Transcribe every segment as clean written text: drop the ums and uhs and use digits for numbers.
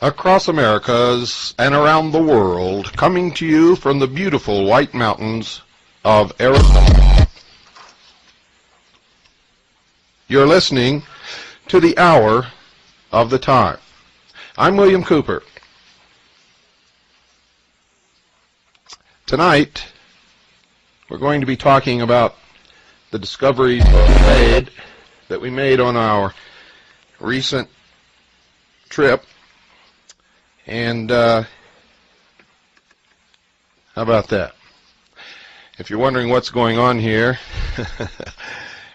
Across Americas and around the world, coming to you from the beautiful White Mountains of Arizona. You're listening to the Hour of the Time. I'm William Cooper. Tonight, we're going to be talking about the discoveries that we made on our recent trip. And how about that? If you're wondering what's going on here,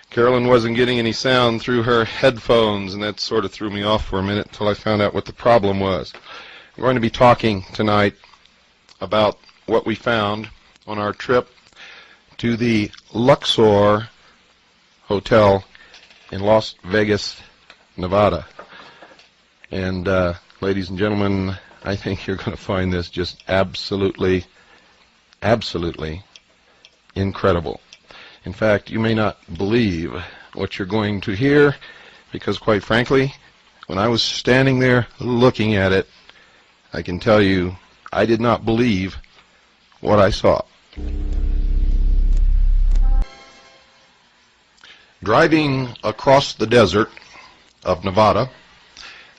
Carolyn wasn't getting any sound through her headphones, and that sort of threw me off for a minute until I found out what the problem was. We're going to be talking tonight about what we found on our trip to the Luxor Hotel in Las Vegas, Nevada. And ladies and gentlemen, I think you're going to find this just absolutely, absolutely incredible. In fact, you may not believe what you're going to hear, because quite frankly, when I was standing there looking at it, I can tell you I did not believe what I saw. Driving across the desert of Nevada,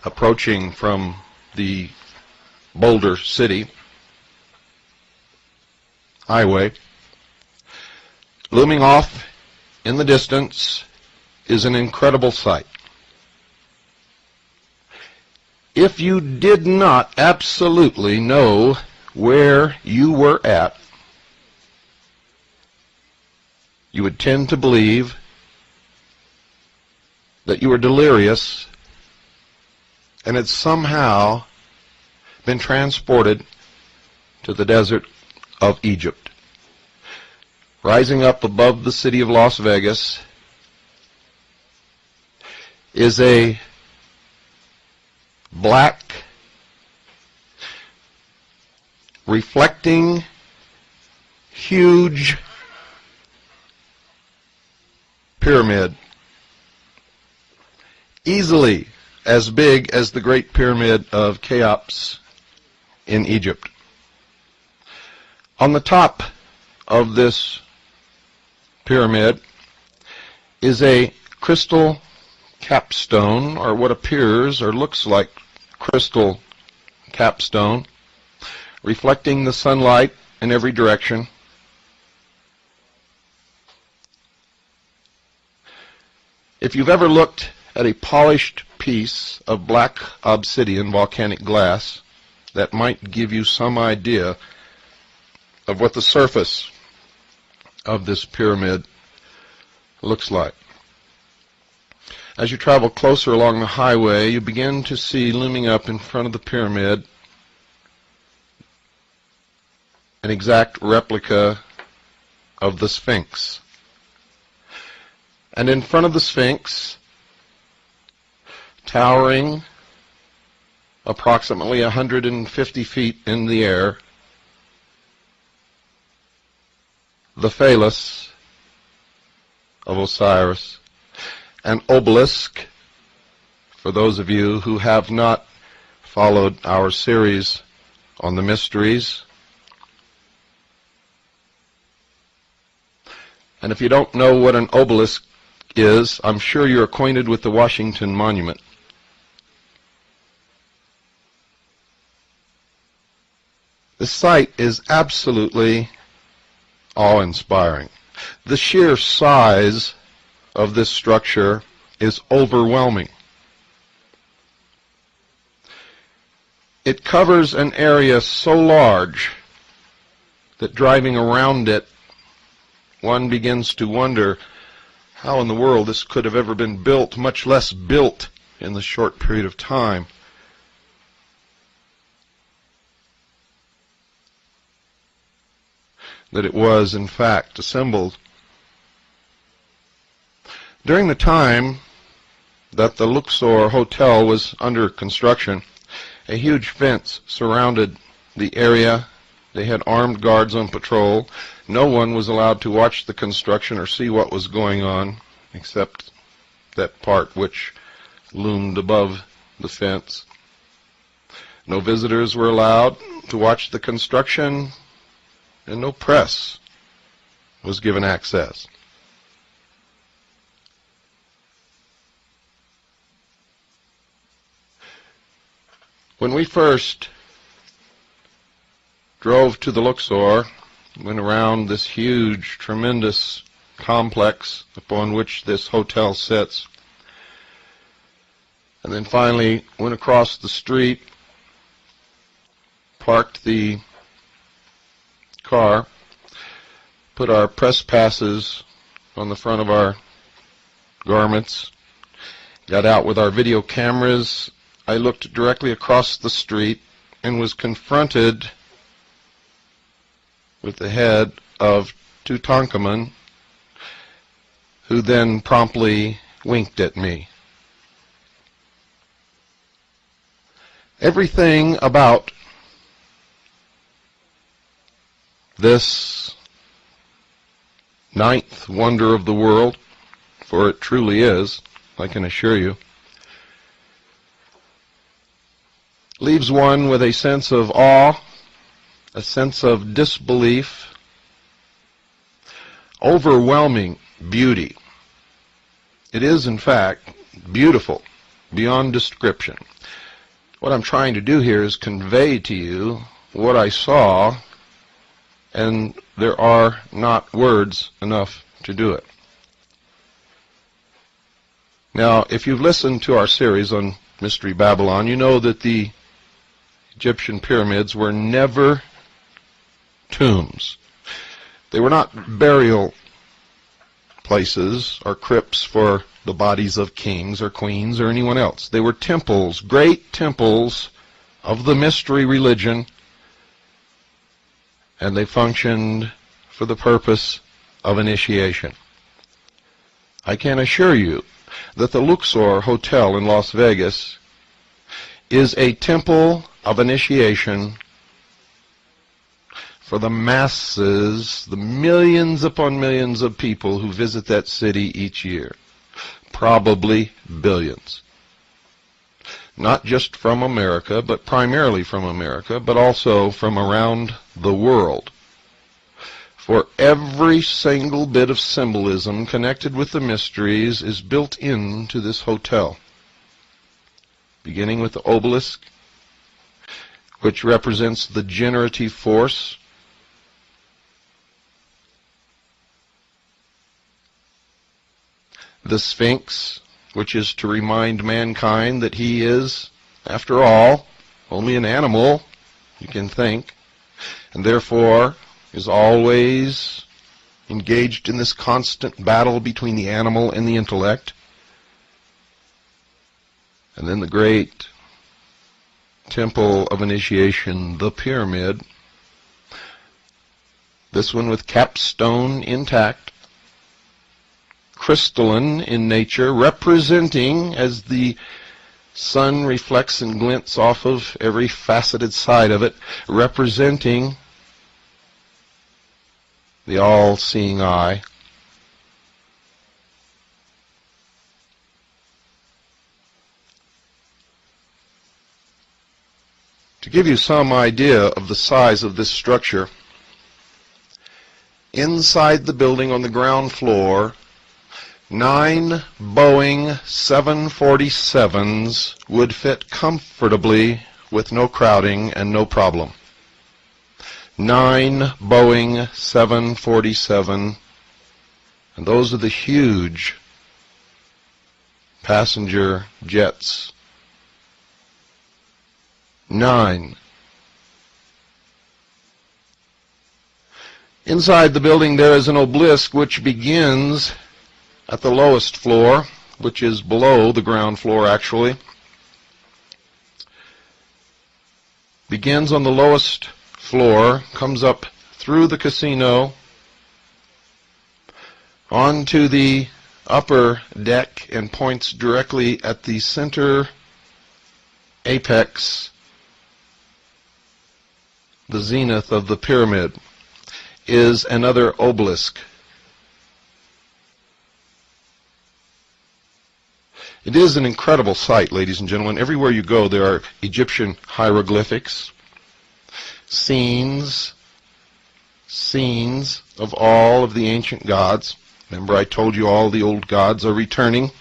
approaching from the Boulder City highway, looming off in the distance is an incredible sight. If you did not absolutely know where you were at, you would tend to believe that you were delirious and had somehow been transported to the desert of Egypt. Rising up above the city of Las Vegas is a black, reflecting, huge pyramid, easily as big as the Great Pyramid of Cheops in Egypt. On the top of this pyramid is a crystal capstone, or what appears or looks like crystal capstone, reflecting the sunlight in every direction. If you've ever looked at a polished piece of black obsidian volcanic glass, that might give you some idea of what the surface of this pyramid looks like. As you travel closer along the highway, you begin to see looming up in front of the pyramid an exact replica of the Sphinx. And in front of the Sphinx, towering approximately 150 feet in the air, the phallus of Osiris, an obelisk. For those of you who have not followed our series on the mysteries, and if you don't know what an obelisk is, I'm sure you're acquainted with the Washington Monument. The sight is absolutely awe-inspiring. The sheer size of this structure is overwhelming. It covers an area so large that driving around it, one begins to wonder how in the world this could have ever been built, much less built in the short period of time. That it was, in fact, assembled. During the time that the Luxor Hotel was under construction, a huge fence surrounded the area. They had armed guards on patrol. No one was allowed to watch the construction or see what was going on, except that part which loomed above the fence. No visitors were allowed to watch the construction, and no press was given access. When we first drove to the Luxor, went around this huge, tremendous complex upon which this hotel sits, and then finally went across the street, parked the car, put our press passes on the front of our garments, got out with our video cameras. I looked directly across the street and was confronted with the head of Tutankhamun, who then promptly winked at me. Everything about this ninth wonder of the world, for it truly is, I can assure you, leaves one with a sense of awe, a sense of disbelief, overwhelming beauty. It is, in fact, beautiful beyond description. What I'm trying to do here is convey to you what I saw, and there are not words enough to do it. Now, if you've listened to our series on Mystery Babylon, you know that the Egyptian pyramids were never tombs. They were not burial places or crypts for the bodies of kings or queens or anyone else. They were temples, great temples of the mystery religion, and they functioned for the purpose of initiation. I can assure you that the Luxor Hotel in Las Vegas is a temple of initiation for the masses, the millions upon millions of people who visit that city each year. Probably billions. Not just from America, but primarily from America, but also from around the world. For every single bit of symbolism connected with the mysteries is built into this hotel. Beginning with the obelisk, which represents the generative force, the Sphinx, which is to remind mankind that he is, after all, only an animal, you can think, and therefore is always engaged in this constant battle between the animal and the intellect. And then the great temple of initiation, the pyramid, this one with capstone intact, crystalline in nature, representing, as the sun reflects and glints off of every faceted side of it, representing the all-seeing eye. To give you some idea of the size of this structure, inside the building on the ground floor, 9 Boeing 747s would fit comfortably with no crowding and no problem. 9 Boeing 747, and those are the huge passenger jets. 9. Inside the building there is an obelisk which begins at the lowest floor, which is below the ground floor actually. Begins on the lowest floor, comes up through the casino onto the upper deck and points directly at the center apex, the zenith of the pyramid, is another obelisk. It is an incredible sight, ladies and gentlemen. Everywhere you go, there are Egyptian hieroglyphics, scenes of all of the ancient gods. Remember, I told you all the old gods are returning.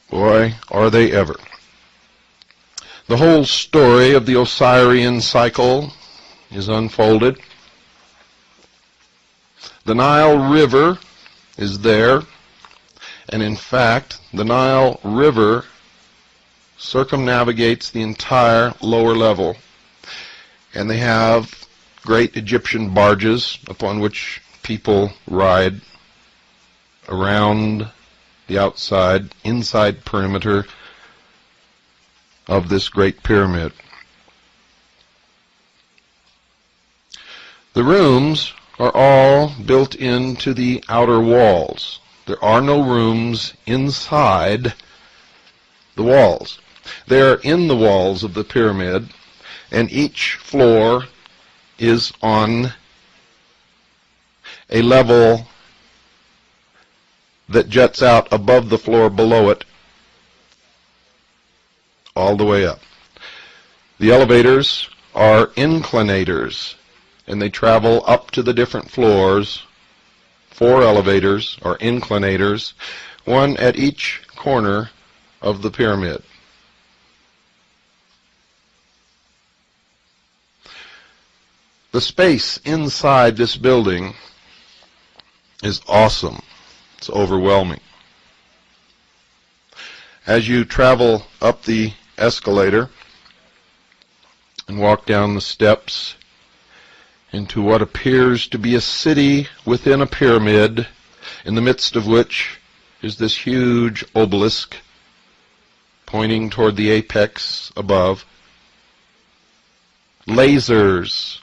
Boy, are they ever. The whole story of the Osirian cycle is unfolded. The Nile River is there, and in fact, the Nile River circumnavigates the entire lower level, and they have great Egyptian barges upon which people ride around the inside perimeter of this great pyramid. The rooms are all built into the outer walls. There are no rooms inside the walls. They are in the walls of the pyramid, and each floor is on a level that juts out above the floor below it all the way up. The elevators are inclinators, and they travel up to the different floors. 4 elevators or inclinators, one at each corner of the pyramid. The space inside this building is awesome. It's overwhelming. As you travel up the escalator and walk down the steps into what appears to be a city within a pyramid, in the midst of which is this huge obelisk pointing toward the apex above. Lasers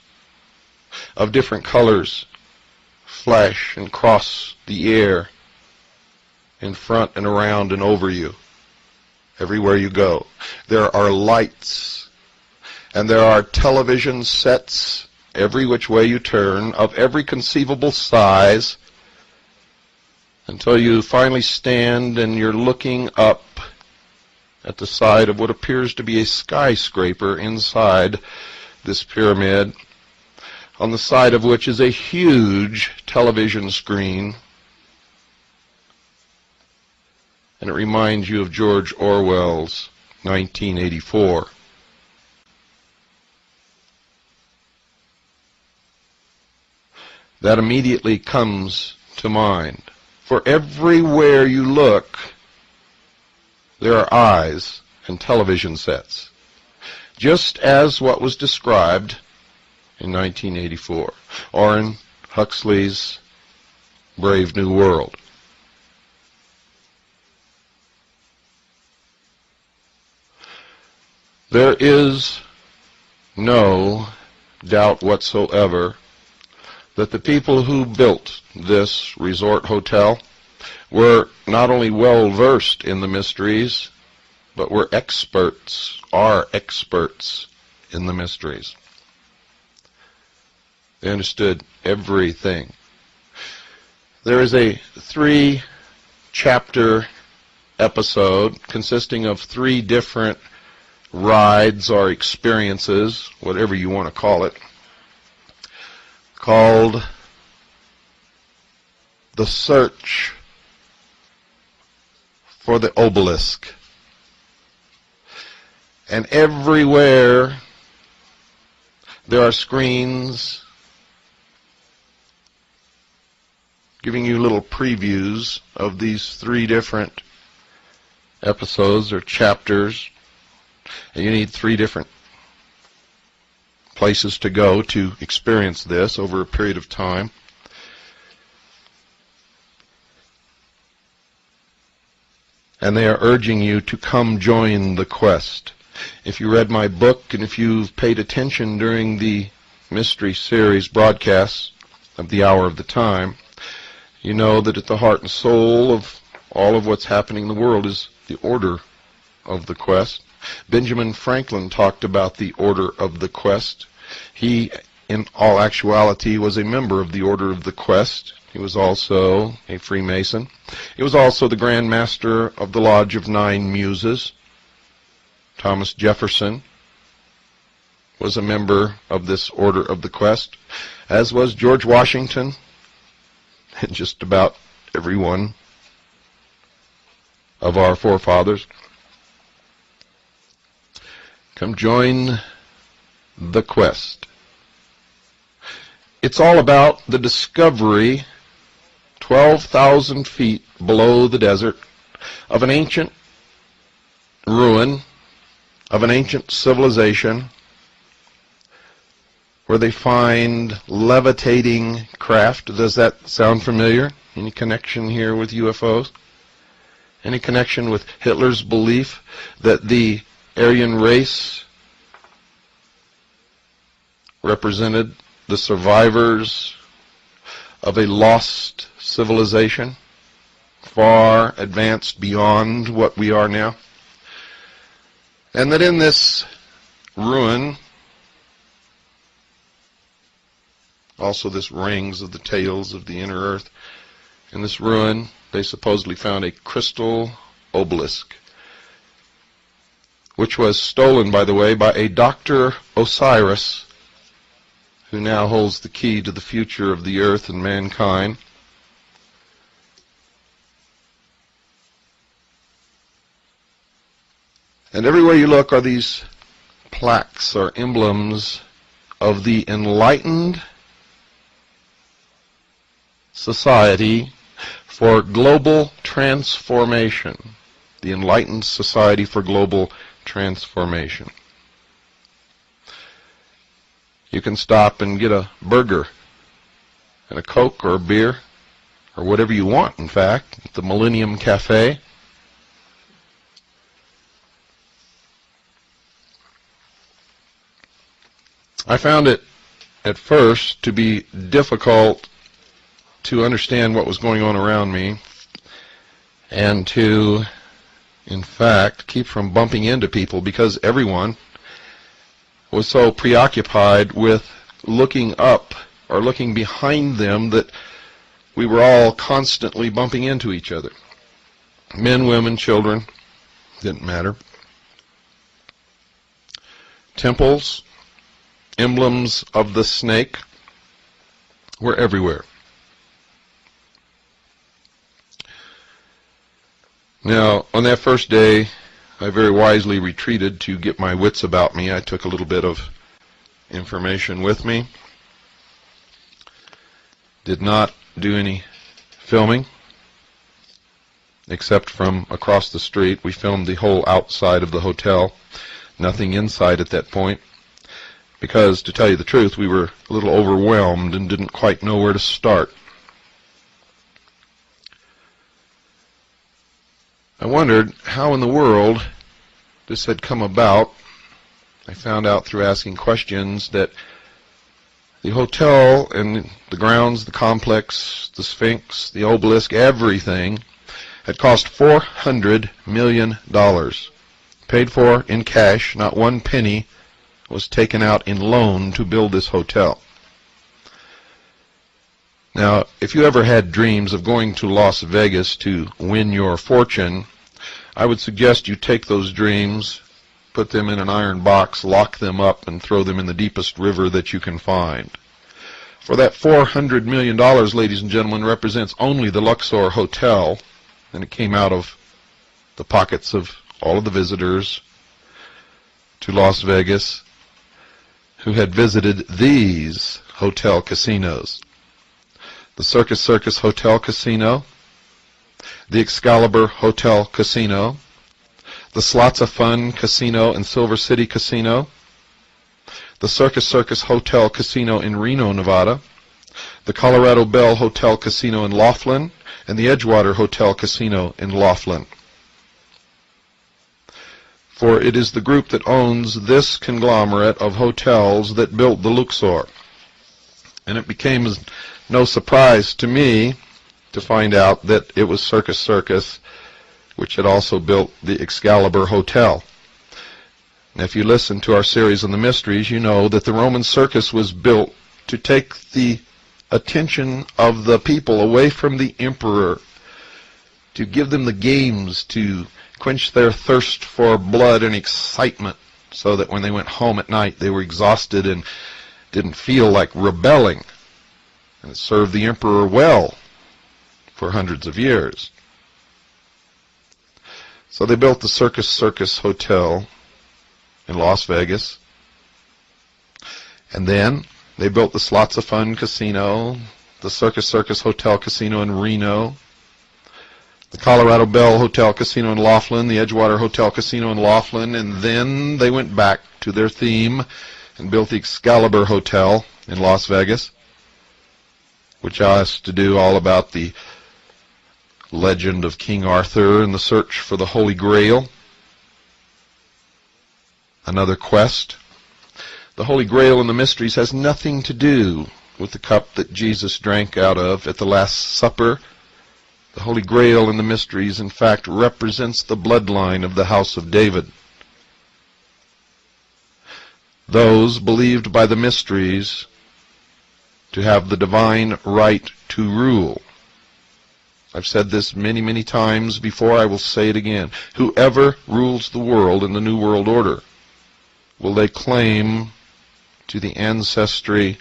of different colors flash and cross the air in front and around and over you everywhere you go. There are lights, and there are television sets every which way you turn, of every conceivable size, until you finally stand and you're looking up at the side of what appears to be a skyscraper inside this pyramid, on the side of which is a huge television screen. And it reminds you of George Orwell's 1984. That immediately comes to mind. For everywhere you look, there are eyes and television sets, just as what was described in 1984, or in Huxley's Brave New World. There is no doubt whatsoever that the people who built this resort hotel were not only well versed in the mysteries, but are experts in the mysteries. They understood everything. There is a 3-chapter episode consisting of 3 different rides or experiences, whatever you want to call it, called The Search for the Obelisk. And everywhere there are screens giving you little previews of these 3 different episodes or chapters. And you need 3 different places to go to experience this over a period of time. And they are urging you to come join the quest. If you read my book and if you've paid attention during the mystery series broadcasts of the Hour of the Time, You know that at the heart and soul of all of what's happening in the world is the order of the quest. Benjamin Franklin talked about the order of the quest. He, in all actuality, was a member of the order of the quest. He was also a Freemason. He was also the Grand Master of the Lodge of Nine Muses. Thomas Jefferson was a member of this order of the quest, as was George Washington, and just about every one of our forefathers. Come join the quest. It's all about the discovery, 12,000 feet below the desert, of an ancient ruin, of an ancient civilization, where they find levitating craft. Does that sound familiar? Any connection here with UFOs? Any connection with Hitler's belief that the Aryan race represented the survivors of a lost civilization, far advanced beyond what we are now? And that in this ruin, also this rings of the tails of the inner earth, in this ruin they supposedly found a crystal obelisk, which was stolen, by the way, by a Dr. Osiris, who now holds the key to the future of the earth and mankind. And everywhere you look are these plaques or emblems of the enlightened society for global transformation. The enlightened society for global transformation. You can stop and get a burger and a Coke or a beer or whatever you want, in fact, at the Millennium Cafe. I found it at first to be difficult to understand what was going on around me and to, in fact, keep from bumping into people, because everyone was so preoccupied with looking up or looking behind them that we were all constantly bumping into each other. Men, women, children, didn't matter. Temples, emblems of the snake were everywhere. Now, on that first day, I very wisely retreated to get my wits about me. I took a little bit of information with me. Did not do any filming, except from across the street. We filmed the whole outside of the hotel, nothing inside at that point, because, to tell you the truth, we were a little overwhelmed and didn't quite know where to start. I wondered how in the world this had come about. I found out through asking questions that the hotel and the grounds, the complex, the Sphinx, the obelisk, everything had cost $400 million. Paid for in cash, not one penny was taken out in loan to build this hotel. Now, if you ever had dreams of going to Las Vegas to win your fortune, I would suggest you take those dreams, put them in an iron box, lock them up, and throw them in the deepest river that you can find. For that $400 million, ladies and gentlemen, represents only the Luxor Hotel, and it came out of the pockets of all of the visitors to Las Vegas who had visited these hotel casinos: the Circus Hotel Casino, the Excalibur Hotel Casino, the Slots of Fun Casino and Silver City Casino, the Circus Hotel Casino in Reno, Nevada, the Colorado Bell Hotel Casino in Laughlin, and the Edgewater Hotel Casino in Laughlin. For it is the group that owns this conglomerate of hotels that built the Luxor. And it became no surprise to me to find out that it was Circus Circus, which had also built the Excalibur Hotel. Now, if you listen to our series on the mysteries, you know that the Roman circus was built to take the attention of the people away from the emperor, to give them the games, to quench their thirst for blood and excitement, so that when they went home at night they were exhausted and didn't feel like rebelling. And it served the emperor well for hundreds of years. So they built the Circus Circus Hotel in Las Vegas. And then they built the Slots of Fun Casino, the Circus Circus Hotel Casino in Reno, the Colorado Bell Hotel Casino in Laughlin, the Edgewater Hotel Casino in Laughlin, and then they went back to their theme and built the Excalibur Hotel in Las Vegas, which has to do all about the legend of King Arthur and the search for the Holy Grail. Another quest. The Holy Grail in the mysteries has nothing to do with the cup that Jesus drank out of at the Last Supper. The Holy Grail in the mysteries, in fact, represents the bloodline of the house of David. Those believed by the mysteries to have the divine right to rule. I've said this many, many times before. I will say it again. Whoever rules the world in the New World Order, will they claim to the ancestry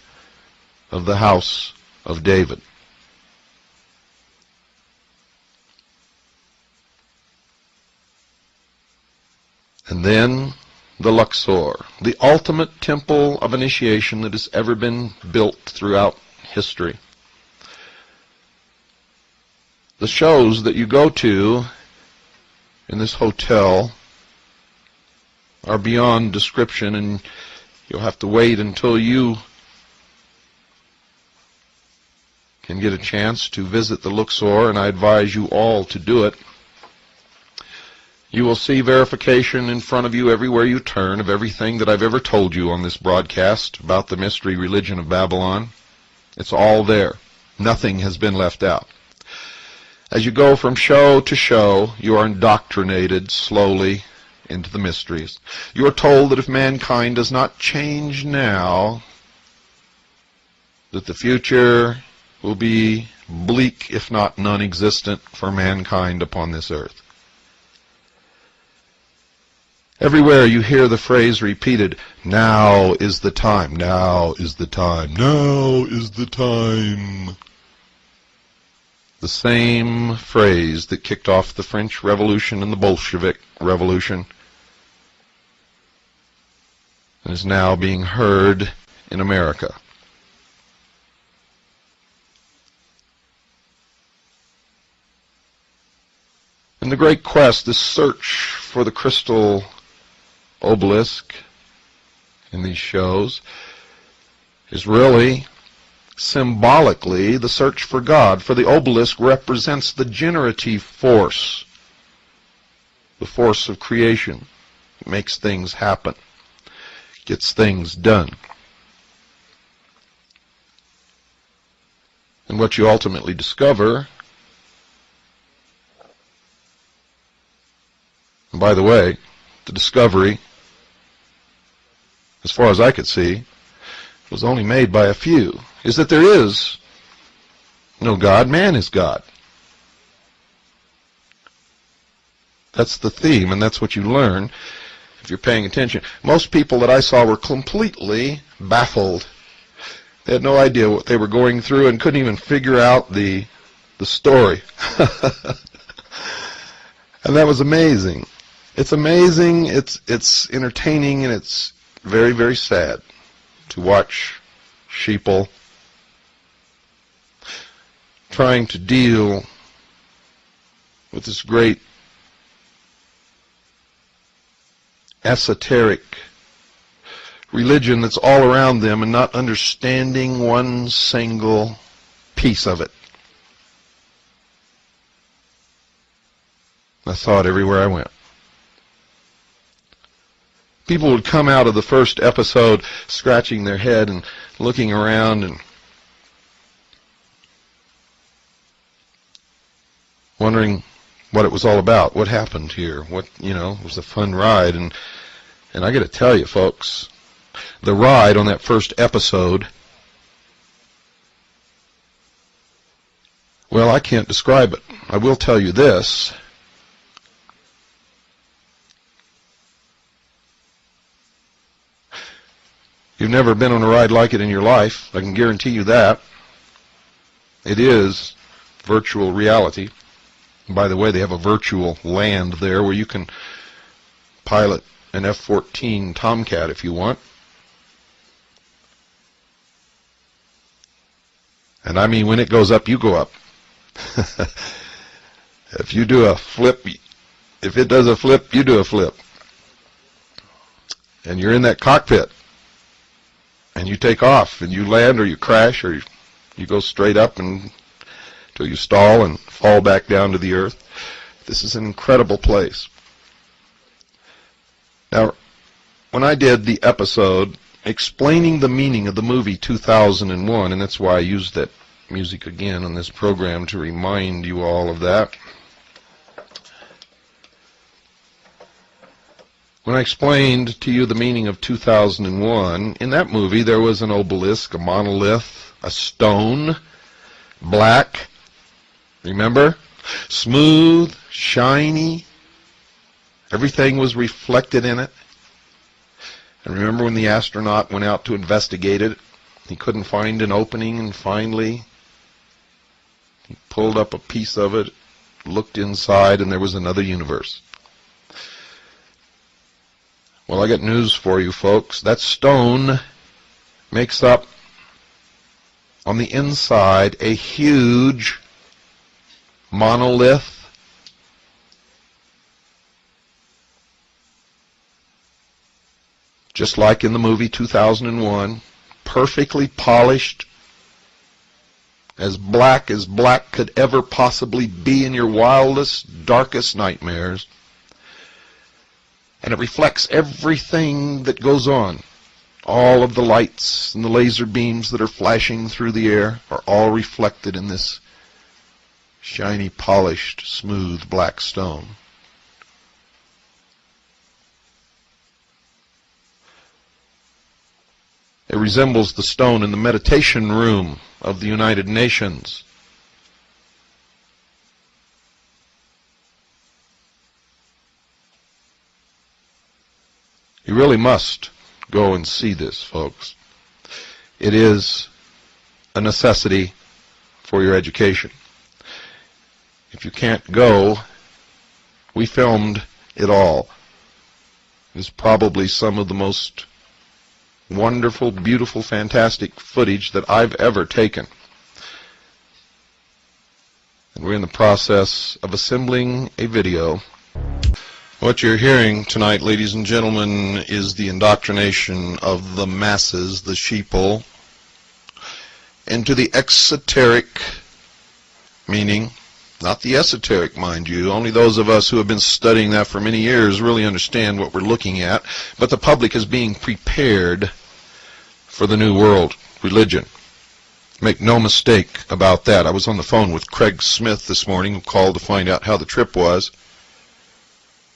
of the house of David? And then the Luxor, the ultimate temple of initiation that has ever been built throughout history. The shows that you go to in this hotel are beyond description, and you'll have to wait until you can get a chance to visit the Luxor, and I advise you all to do it. You will see verification in front of you everywhere you turn of everything that I've ever told you on this broadcast about the mystery religion of Babylon. It's all there. Nothing has been left out. As you go from show to show, you are indoctrinated slowly into the mysteries. You are told that if mankind does not change now, that the future will be bleak, if not non-existent, for mankind upon this earth. Everywhere you hear the phrase repeated, now is the time, now is the time, now is the time. The same phrase that kicked off the French Revolution and the Bolshevik Revolution is now being heard in America. In the great quest, this search for the crystal obelisk in these shows is really symbolically the search for God, for the obelisk represents the generative force, the force of creation. It makes things happen, gets things done. And what you ultimately discover, and by the way, the discovery, as far as I could see, was only made by a few, is that there is no God. Man is God. That's the theme, and that's what you learn if you're paying attention. Most people that I saw were completely baffled. They had no idea what they were going through and couldn't even figure out the story. And that was amazing. It's amazing, it's entertaining, and it's very, very sad to watch sheeple trying to deal with this great esoteric religion that's all around them and not understanding one single piece of it. I saw it everywhere I went. People would come out of the first episode scratching their head and looking around and wondering what it was all about, what happened here, what, it was a fun ride. And I got to tell you, folks, the ride on that first episode, well, I can't describe it. I will tell you this. You've never been on a ride like it in your life. I can guarantee you that. It is virtual reality. And by the way, they have a virtual land there where you can pilot an F-14 Tomcat if you want. And I mean, when it goes up, you go up. If you do a flip, if it does a flip, you do a flip. And you're in that cockpit. And you take off, and you land, or you crash, or you go straight up until you stall and fall back down to the earth. This is an incredible place. Now, when I did the episode explaining the meaning of the movie 2001, and that's why I used that music again on this program to remind you all of that. When I explained to you the meaning of 2001, in that movie there was an obelisk, a monolith, a stone, black, remember? Smooth, shiny, everything was reflected in it. And remember when the astronaut went out to investigate it, he couldn't find an opening, and finally he pulled up a piece of it, looked inside, and there was another universe. Well, I got news for you, folks. That stone makes up, on the inside, a huge monolith. Just like in the movie 2001, perfectly polished, as black could ever possibly be in your wildest, darkest nightmares. And it reflects everything that goes on. All of the lights and the laser beams that are flashing through the air are all reflected in this shiny, polished, smooth black stone. It resembles the stone in the meditation room of the United Nations. You really must go and see this, folks. It is a necessity for your education. If you can't go, we filmed it all. It's probably some of the most wonderful, beautiful, fantastic footage that I've ever taken. And we're in the process of assembling a video. What you're hearing tonight, ladies and gentlemen, is the indoctrination of the masses, the sheeple, into the exoteric meaning, not the esoteric, mind you. Only those of us who have been studying that for many years really understand what we're looking at. But the public is being prepared for the New World religion. Make no mistake about that. I was on the phone with Craig Smith this morning, who called to find out how the trip was.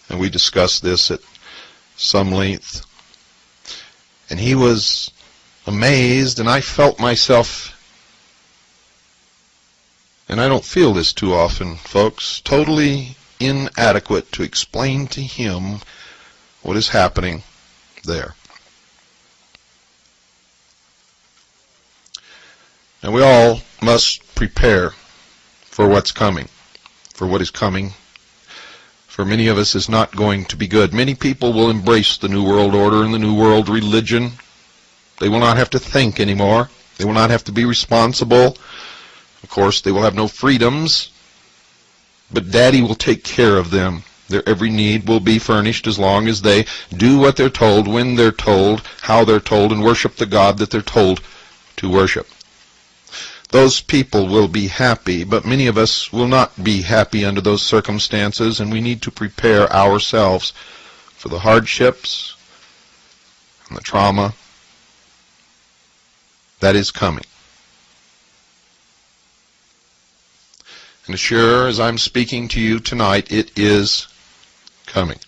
And we discussed this at some length. And he was amazed, and I felt myself, and I don't feel this too often, folks, totally inadequate to explain to him what is happening there. And we all must prepare for what's coming, for what is coming. For many of us is not going to be good. Many people will embrace the New World Order and the New World religion. They will not have to think anymore. They will not have to be responsible. Of course, they will have no freedoms. But Daddy will take care of them. Their every need will be furnished as long as they do what they're told, when they're told, how they're told, and worship the God that they're told to worship. Those people will be happy, but many of us will not be happy under those circumstances, and we need to prepare ourselves for the hardships and the trauma that is coming. And as sure as I'm speaking to you tonight, it is coming.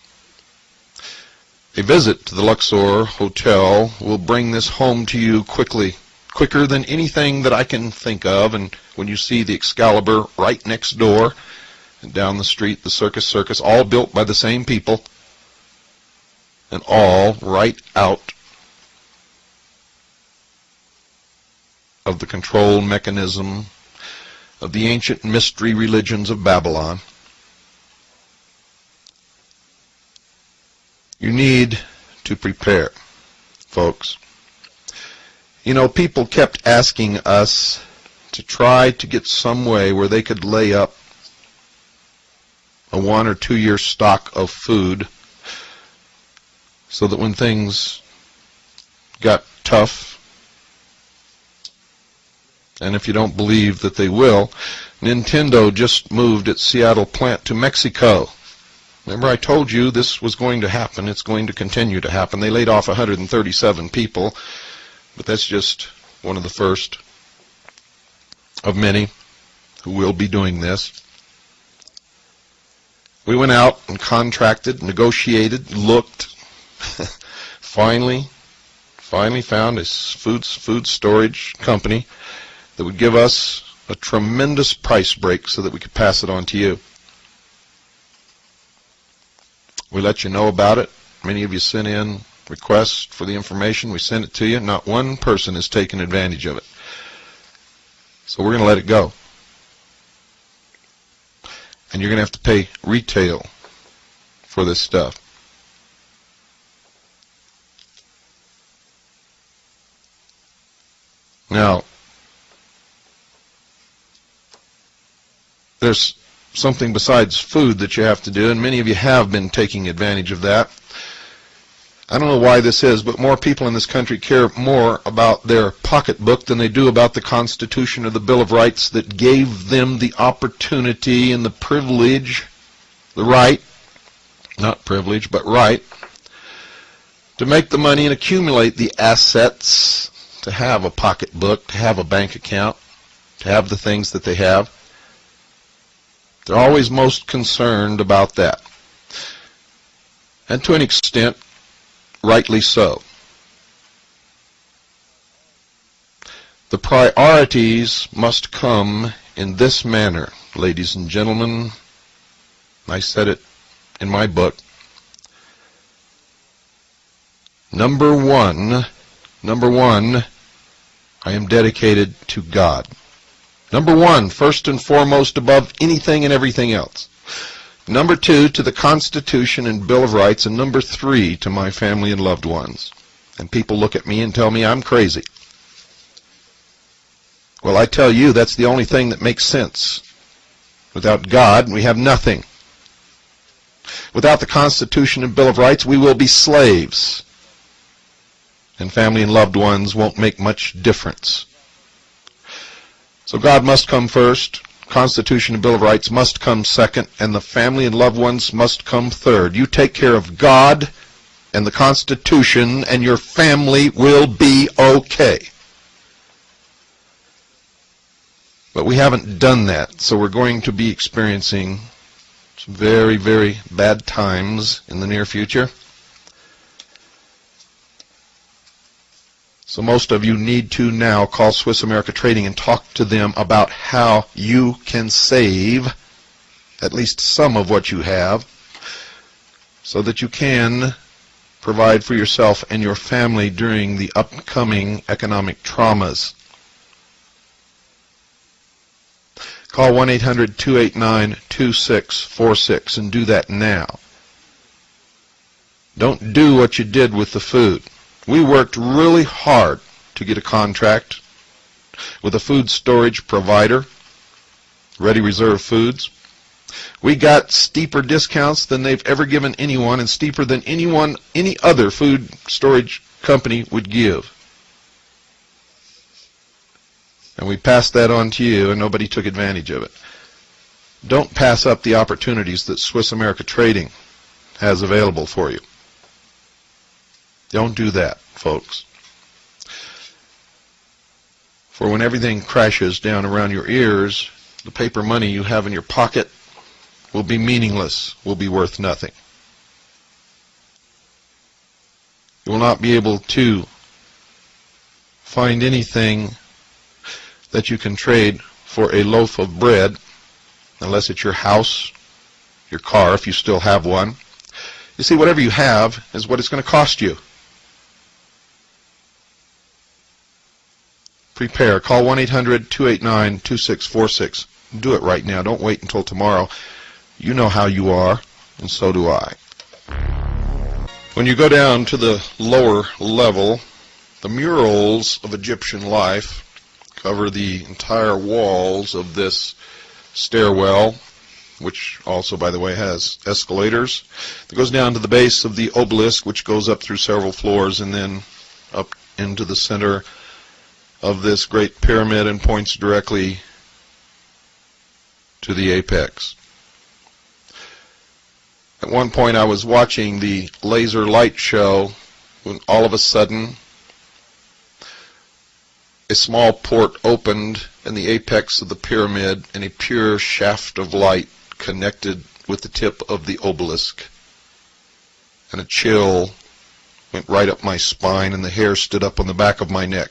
A visit to the Luxor Hotel will bring this home to you quicker than anything that I can think of. And when you see the Excalibur right next door, and down the street, the Circus, all built by the same people, and all right out of the control mechanism of the ancient mystery religions of Babylon. You need to prepare, folks. You know, people kept asking us to try to get some way where they could lay up a 1 or 2 year stock of food so that when things got tough, and if you don't believe that they will, Nintendo just moved its Seattle plant to Mexico. Remember I told you this was going to happen. It's going to continue to happen. They laid off 137 people, but that's just one of the first of many who will be doing this. We went out and contracted, negotiated, looked, finally found a food storage company that would give us a tremendous price break so that we could pass it on to you. We let you know about it. Many of you sent in requests for the information. We sent it to you. Not one person has taken advantage of it. So we're going to let it go. And you're going to have to pay retail for this stuff. Now, there's something besides food that you have to do, and many of you have been taking advantage of that. I don't know why this is, but more people in this country care more about their pocketbook than they do about the Constitution or the Bill of Rights that gave them the opportunity and the privilege, the right, not privilege, but right, to make the money and accumulate the assets, to have a pocketbook, to have a bank account, to have the things that they have. They're always most concerned about that. And to an extent, rightly so. The priorities must come in this manner, ladies and gentlemen. I said it in my book. Number one, I am dedicated to God. Number one, first and foremost, above anything and everything else. Number two, to the Constitution and Bill of Rights. And number three, to my family and loved ones. And people look at me and tell me I'm crazy. Well, I tell you, that's the only thing that makes sense. Without God, we have nothing. Without the Constitution and Bill of Rights, we will be slaves. And family and loved ones won't make much difference. So God must come first, Constitution and Bill of Rights must come second, and the family and loved ones must come third. You take care of God and the Constitution, and your family will be okay. But we haven't done that, so we're going to be experiencing some very, very bad times in the near future. So most of you need to now call Swiss America Trading and talk to them about how you can save at least some of what you have so that you can provide for yourself and your family during the upcoming economic traumas. Call 1-800-289-2646 and do that now. Don't do what you did with the food. We worked really hard to get a contract with a food storage provider, Ready Reserve Foods. We got steeper discounts than they've ever given anyone, and steeper than any other food storage company would give. And we passed that on to you, and nobody took advantage of it. Don't pass up the opportunities that Swiss America Trading has available for you. Don't do that, folks. For when everything crashes down around your ears, the paper money you have in your pocket will be meaningless, will be worth nothing. You will not be able to find anything that you can trade for a loaf of bread, unless it's your house, your car, if you still have one. You see, whatever you have is what it's going to cost you. Prepare. Call 1-800-289-2646. Do it right now. Don't wait until tomorrow. You know how you are, and so do I. When you go down to the lower level, the murals of Egyptian life cover the entire walls of this stairwell, which also, by the way, has escalators. It goes down to the base of the obelisk, which goes up through several floors and then up into the center of this great pyramid and points directly to the apex. At one point I was watching the laser light show when all of a sudden a small port opened in the apex of the pyramid and a pure shaft of light connected with the tip of the obelisk. And a chill went right up my spine and the hair stood up on the back of my neck.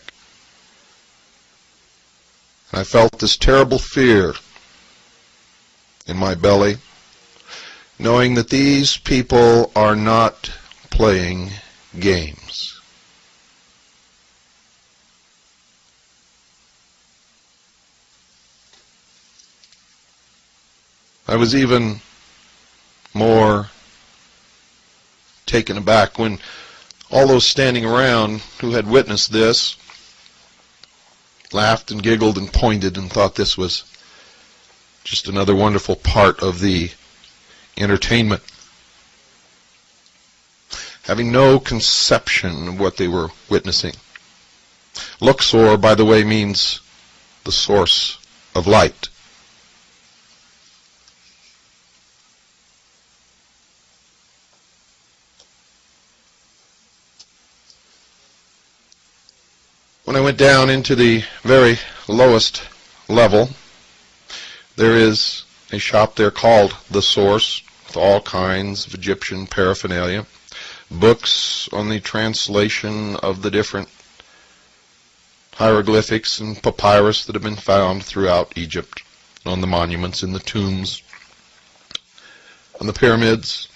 And I felt this terrible fear in my belly, knowing that these people are not playing games. I was even more taken aback when all those standing around who had witnessed this laughed and giggled and pointed and thought this was just another wonderful part of the entertainment, having no conception of what they were witnessing. Luxor, by the way, means the source of light. When I went down into the very lowest level, there is a shop there called The Source, with all kinds of Egyptian paraphernalia, books on the translation of the different hieroglyphics and papyrus that have been found throughout Egypt, on the monuments, in the tombs, on the pyramids.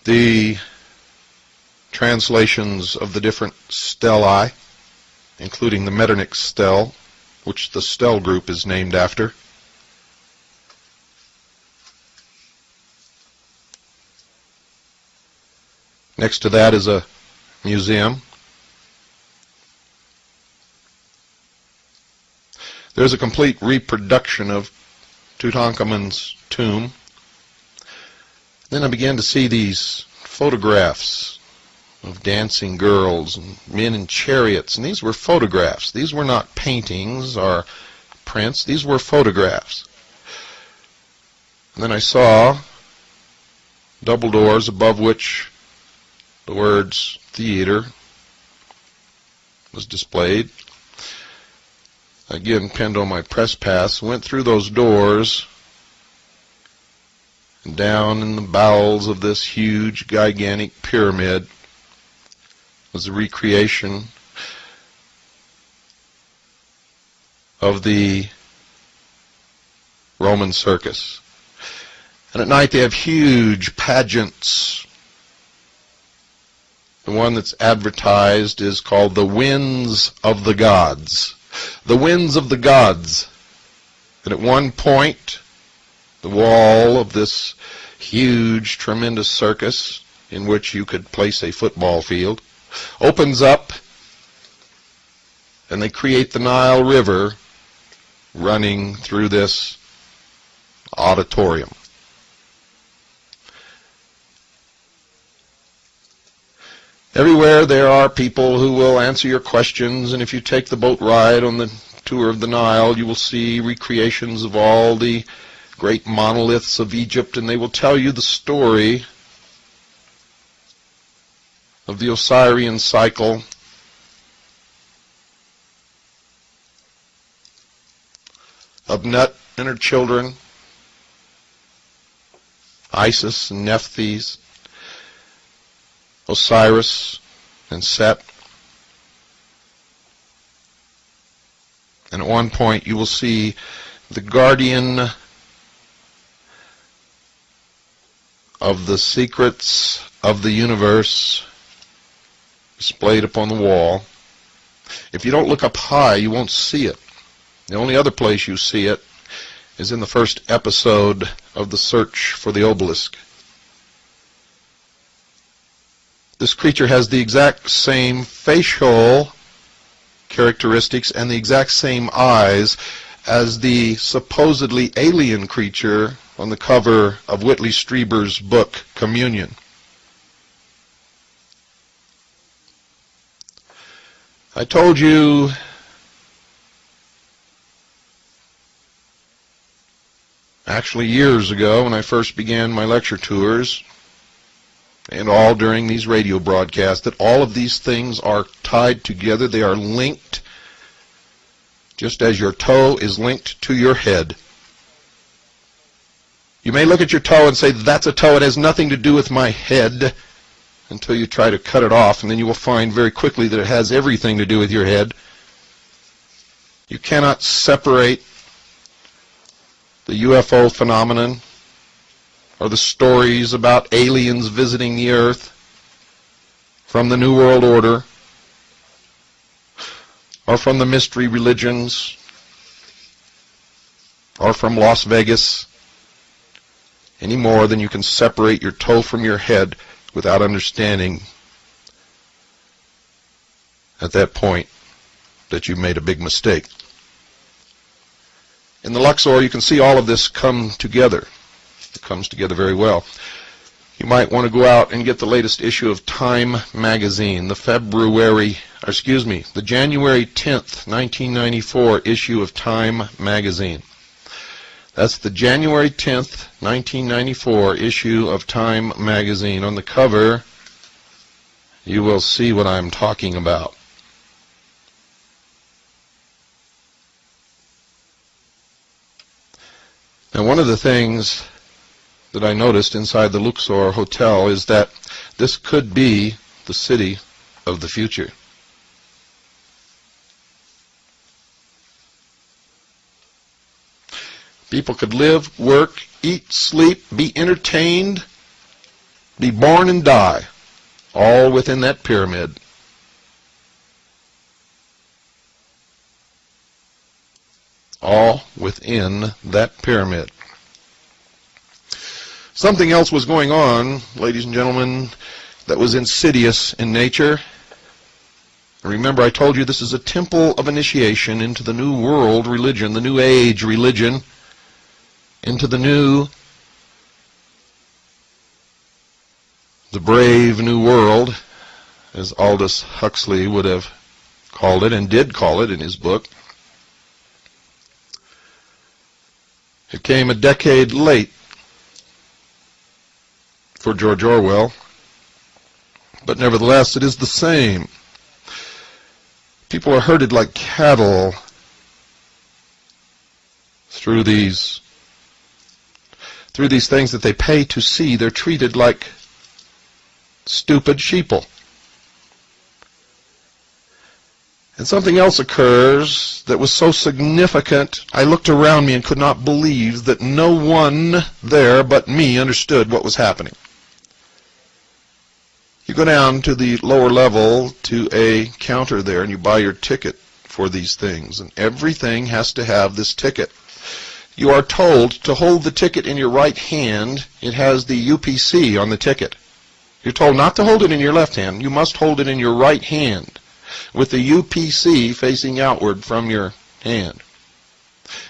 The translations of the different stelae, including the Metternich stele, which the stele group is named after. Next to that is a museum. There's a complete reproduction of Tutankhamun's tomb. Then I began to see these photographs of dancing girls and men in chariots, and these were photographs. These were not paintings or prints. These were photographs. And then I saw double doors above which the words theater was displayed. Again, pinned on my press pass, went through those doors and down in the bowels of this huge, gigantic pyramid was a recreation of the Roman circus. And at night they have huge pageants. The one that's advertised is called the Winds of the Gods. The Winds of the Gods. And at one point, the wall of this huge, tremendous circus, in which you could place a football field, opens up, and they create the Nile River running through this auditorium. Everywhere there are people who will answer your questions, and if you take the boat ride on the tour of the Nile, you will see recreations of all the great monoliths of Egypt, and they will tell you the story of the Osirian cycle, of Nut and her children, Isis and Nephthys, Osiris and Set. And at one point you will see the guardian of the secrets of the universe displayed upon the wall. If you don't look up high, you won't see it. The only other place you see it is in the first episode of The Search for the Obelisk. This creature has the exact same facial characteristics and the exact same eyes as the supposedly alien creature on the cover of Whitley Strieber's book, Communion. I told you actually years ago when I first began my lecture tours, and all during these radio broadcasts, that all of these things are tied together. They are linked, just as your toe is linked to your head. You may look at your toe and say, that's a toe, it has nothing to do with my head, until you try to cut it off, and then you will find very quickly that it has everything to do with your head. You cannot separate the UFO phenomenon or the stories about aliens visiting the earth from the New World Order or from the mystery religions or from Las Vegas any more than you can separate your toe from your head without understanding at that point that you made a big mistake. In the Luxor, you can see all of this come together. It comes together very well. You might want to go out and get the latest issue of Time magazine, the January 10th, 1994 issue of Time magazine. That's the January 10th, 1994 issue of Time magazine. On the cover, you will see what I'm talking about. Now, one of the things that I noticed inside the Luxor Hotel is that this could be the city of the future. People could live, work, eat, sleep, be entertained, be born and die, all within that pyramid. All within that pyramid. Something else was going on, ladies and gentlemen, that was insidious in nature. Remember, I told you this is a temple of initiation into the New World religion, the New Age religion, into the brave new world, as Aldous Huxley would have called it, and did call it in his book. It came a decade late for George Orwell, but nevertheless it is the same. People are herded like cattle through these things that they pay to see. They're treated like stupid sheeple. And something else occurs that was so significant, I looked around me and could not believe that no one there but me understood what was happening. You go down to the lower level to a counter there and you buy your ticket for these things, and everything has to have this ticket. You are told to hold the ticket in your right hand. It has the UPC on the ticket. You're told not to hold it in your left hand. You must hold it in your right hand with the UPC facing outward from your hand.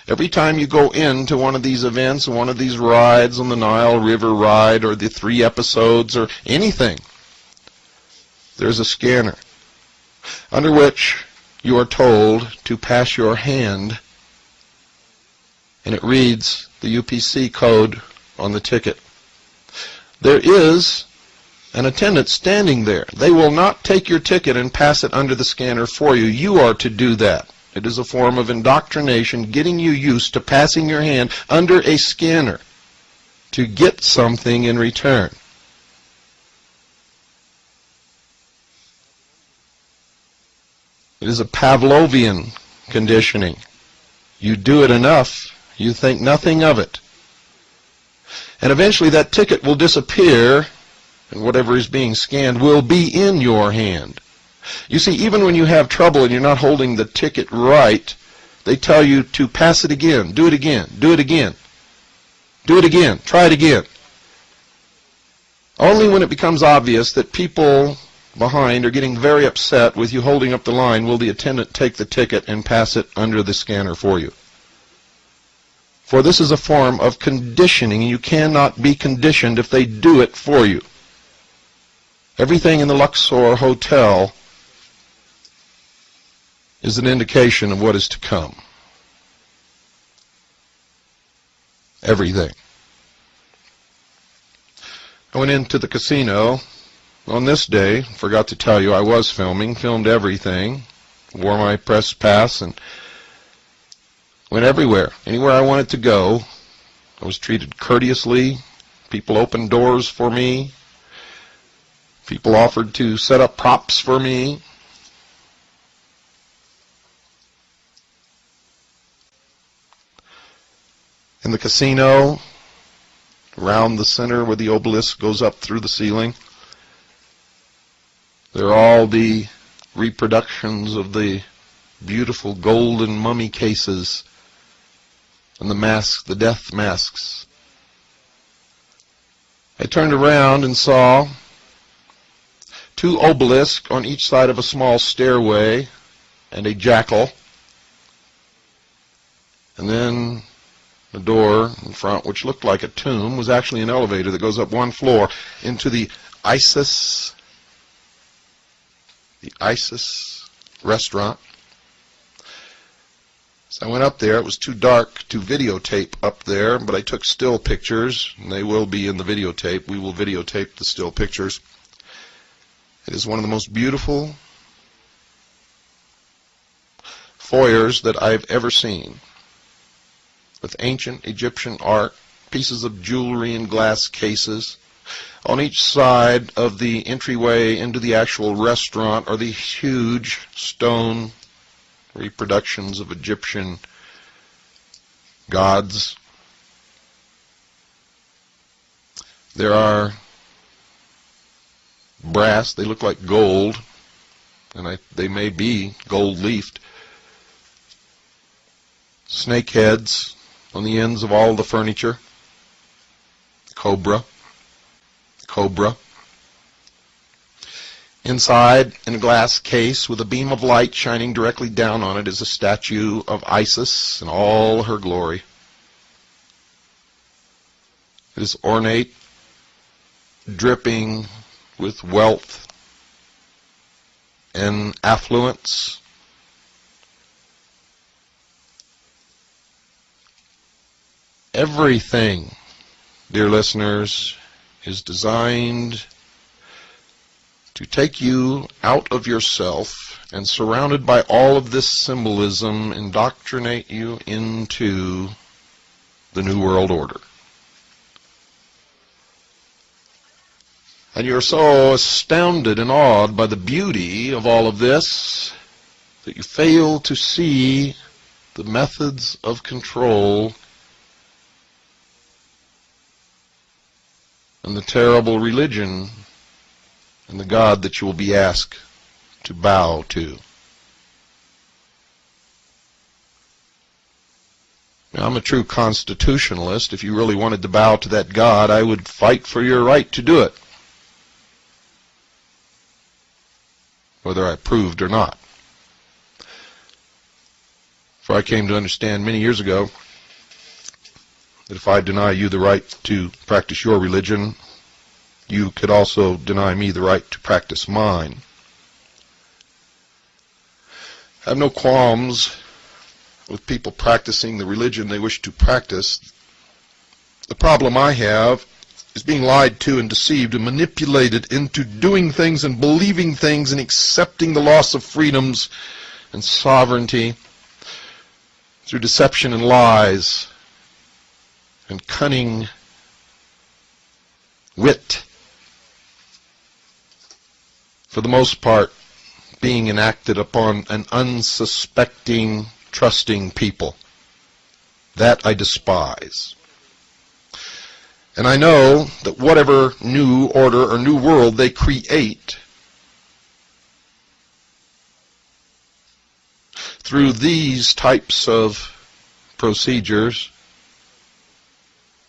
Every time you go into one of these events, one of these rides on the Nile River ride or the 3 episodes or anything, there's a scanner under which you are told to pass your hand, and it reads the UPC code on the ticket. There is an attendant standing there. They will not take your ticket and pass it under the scanner for you. You are to do that. It is a form of indoctrination, getting you used to passing your hand under a scanner to get something in return. It is a Pavlovian conditioning. You do it enough, you think nothing of it. And eventually that ticket will disappear, and whatever is being scanned will be in your hand. You see, even when you have trouble and you're not holding the ticket right, they tell you to pass it again, do it again, do it again, do it again, try it again. Only when it becomes obvious that people behind are getting very upset with you holding up the line will the attendant take the ticket and pass it under the scanner for you. For this is a form of conditioning, and you cannot be conditioned if they do it for you. Everything in the Luxor Hotel is an indication of what is to come. Everything. I went into the casino on this day. Forgot to tell you I was filmed everything, wore my press pass, and went everywhere. Anywhere I wanted to go, I was treated courteously. People opened doors for me. People offered to set up props for me. In the casino, around the center where the obelisk goes up through the ceiling, there are all the reproductions of the beautiful golden mummy cases and the masks, the death masks. I turned around and saw two obelisks on each side of a small stairway and a jackal, and then the door in front, which looked like a tomb, was actually an elevator that goes up one floor into the ISIS restaurant. So I went up there. It was too dark to videotape up there, but I took still pictures, and they will be in the videotape. We will videotape the still pictures. It is one of the most beautiful foyers that I've ever seen, with ancient Egyptian art, pieces of jewelry in glass cases. On each side of the entryway into the actual restaurant are these huge stone reproductions of Egyptian gods. There are brass, they look like gold, and they may be gold-leafed, snake heads on the ends of all the furniture, cobra. Inside, in a glass case with a beam of light shining directly down on it, is a statue of Isis in all her glory. It is ornate, dripping with wealth and affluence. Everything, dear listeners, is designed to take you out of yourself and, surrounded by all of this symbolism, indoctrinate you into the New World Order. And you're so astounded and awed by the beauty of all of this that you fail to see the methods of control and the terrible religion and the God that you will be asked to bow to. Now, I'm a true constitutionalist. If you really wanted to bow to that God, I would fight for your right to do it, whether I approved or not. For I came to understand many years ago that if I deny you the right to practice your religion, you could also deny me the right to practice mine. I have no qualms with people practicing the religion they wish to practice. The problem I have is being lied to and deceived and manipulated into doing things and believing things and accepting the loss of freedoms and sovereignty through deception and lies and cunning wit, for the most part being enacted upon an unsuspecting, trusting people. That I despise. And I know that whatever new order or new world they create through these types of procedures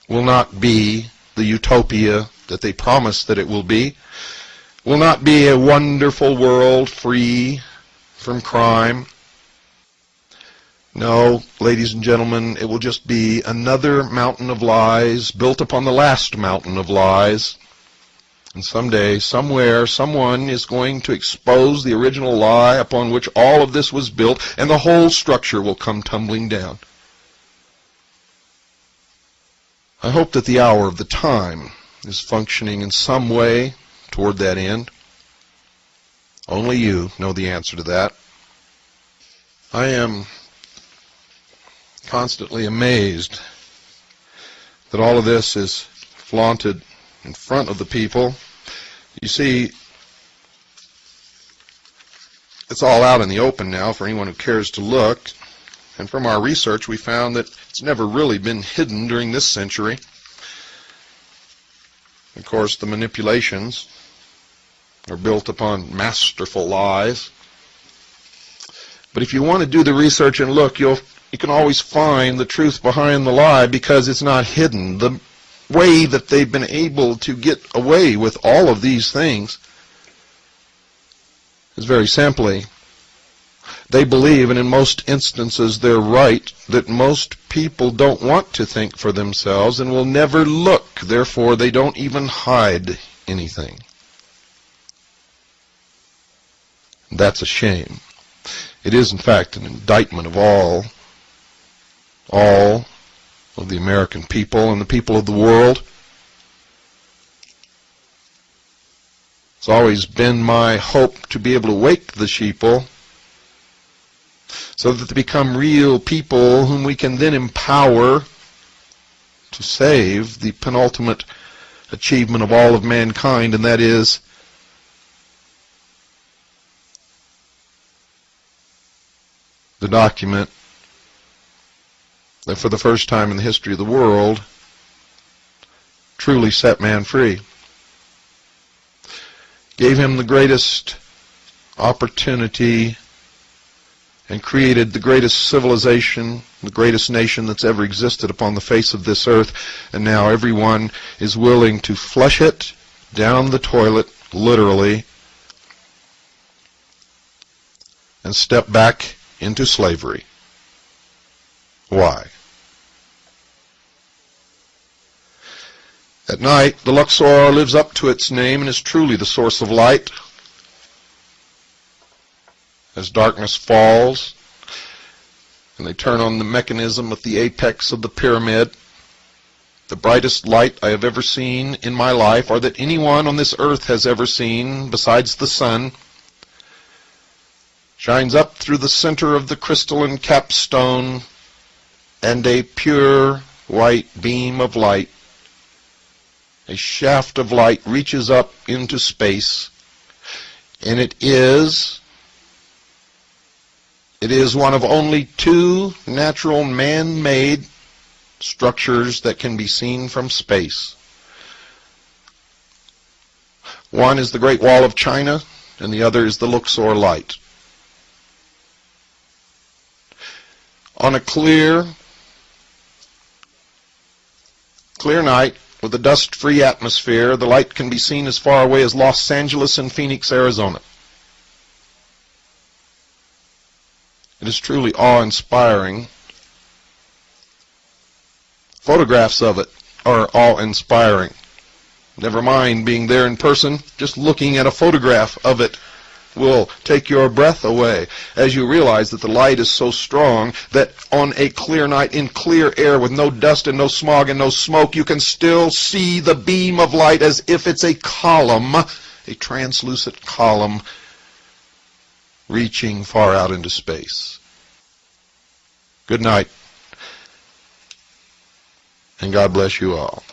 will not be the utopia that they promise that it will be, will not be a wonderful world free from crime. No, ladies and gentlemen, it will just be another mountain of lies built upon the last mountain of lies. And someday, somewhere, someone is going to expose the original lie upon which all of this was built, and the whole structure will come tumbling down. I hope that the hour of the time is functioning in some way toward that end. Only you know the answer to that. I am constantly amazed that all of this is flaunted in front of the people. You see, it's all out in the open now for anyone who cares to look. And from our research, we found that it's never really been hidden during this century. Of course, the manipulations are built upon masterful lies. But if you want to do the research and look, you can always find the truth behind the lie because it's not hidden. The way that they've been able to get away with all of these things is very simply, they believe, and in most instances they're right, that most people don't want to think for themselves and will never look. Therefore, they don't even hide anything. That's a shame. It is, in fact, an indictment of all of the American people and the people of the world. It's always been my hope to be able to wake the sheeple so that they become real people whom we can then empower to save the penultimate achievement of all of mankind, and that is the document that for the first time in the history of the world truly set man free. Gave him the greatest opportunity and created the greatest civilization, the greatest nation that's ever existed upon the face of this earth, and now everyone is willing to flush it down the toilet, literally, and step back into slavery. Why? At night, the Luxor lives up to its name and is truly the source of light. As darkness falls, and they turn on the mechanism at the apex of the pyramid, the brightest light I have ever seen in my life, or that anyone on this earth has ever seen besides the sun, shines up through the center of the crystalline capstone, and a pure white beam of light, a shaft of light, reaches up into space, and it is one of only two natural man-made structures that can be seen from space. One is the Great Wall of China, and the other is the Luxor light. On a clear night with a dust-free atmosphere, the light can be seen as far away as Los Angeles and Phoenix, Arizona. It is truly awe-inspiring. Photographs of it are awe-inspiring. Never mind being there in person, just looking at a photograph of it will take your breath away as you realize that the light is so strong that on a clear night in clear air with no dust and no smog and no smoke, you can still see the beam of light as if it's a column, a translucent column reaching far out into space. Good night, and God bless you all.